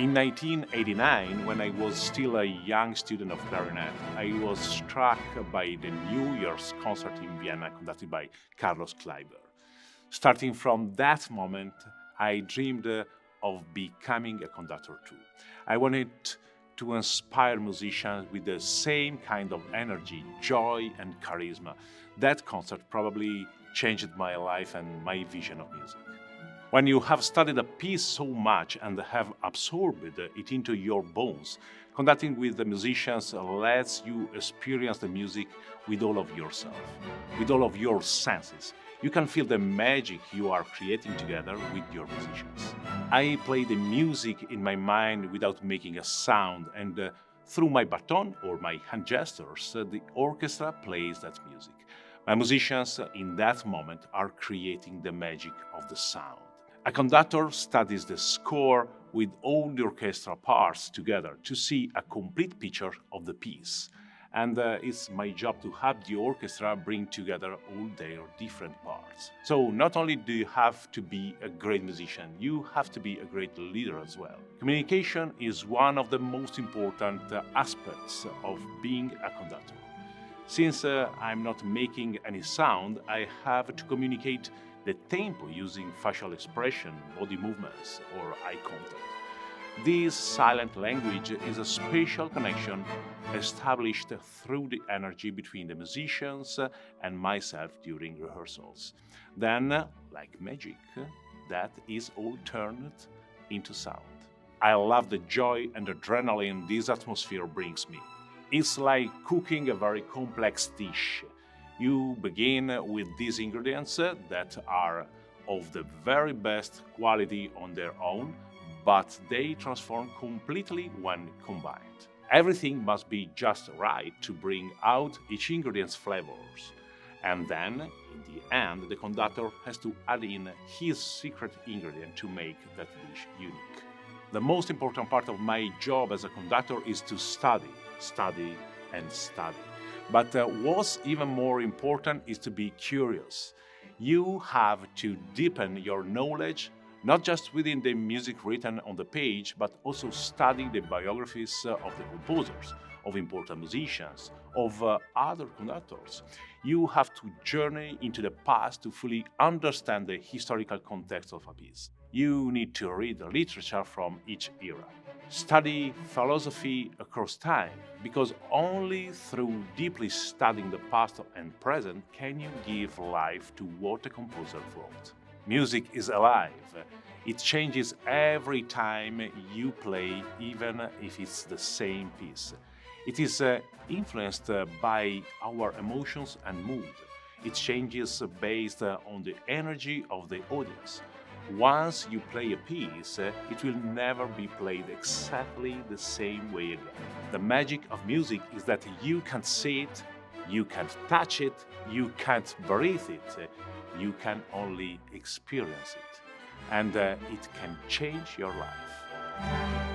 In 1989, when I was still a young student of clarinet, I was struck by the New Year's concert in Vienna conducted by Carlos Kleiber. Starting from that moment, I dreamed of becoming a conductor too. I wanted to inspire musicians with the same kind of energy, joy, and charisma. That concert probably changed my life and my vision of music. When you have studied a piece so much and have absorbed it into your bones, conducting with the musicians lets you experience the music with all of yourself, with all of your senses. You can feel the magic you are creating together with your musicians. I play the music in my mind without making a sound, and through my baton or my hand gestures, the orchestra plays that music. My musicians in that moment are creating the magic of the sound. A conductor studies the score with all the orchestral parts together to see a complete picture of the piece. And it's my job to have the orchestra bring together all their different parts. So not only do you have to be a great musician, you have to be a great leader as well. Communication is one of the most important aspects of being a conductor. Since I'm not making any sound, I have to communicate the tempo using facial expression, body movements, or eye contact. This silent language is a special connection established through the energy between the musicians and myself during rehearsals. Then, like magic, that is all turned into sound. I love the joy and adrenaline this atmosphere brings me. It's like cooking a very complex dish. You begin with these ingredients that are of the very best quality on their own, but they transform completely when combined. Everything must be just right to bring out each ingredient's flavors. And then, in the end, the conductor has to add in his secret ingredient to make that dish unique. The most important part of my job as a conductor is to study, and study. But what's even more important is to be curious. You have to deepen your knowledge, not just within the music written on the page, but also study the biographies of the composers, of important musicians, of other conductors. You have to journey into the past to fully understand the historical context of a piece. You need to read the literature from each era. Study philosophy across time, because only through deeply studying the past and present can you give life to what a composer wrote. Music is alive. It changes every time you play, even if it's the same piece. It is influenced by our emotions and mood. It changes based on the energy of the audience. Once you play a piece, it will never be played exactly the same way again. The magic of music is that you can't see it, you can't touch it, you can't breathe it, you can only experience it. And it can change your life.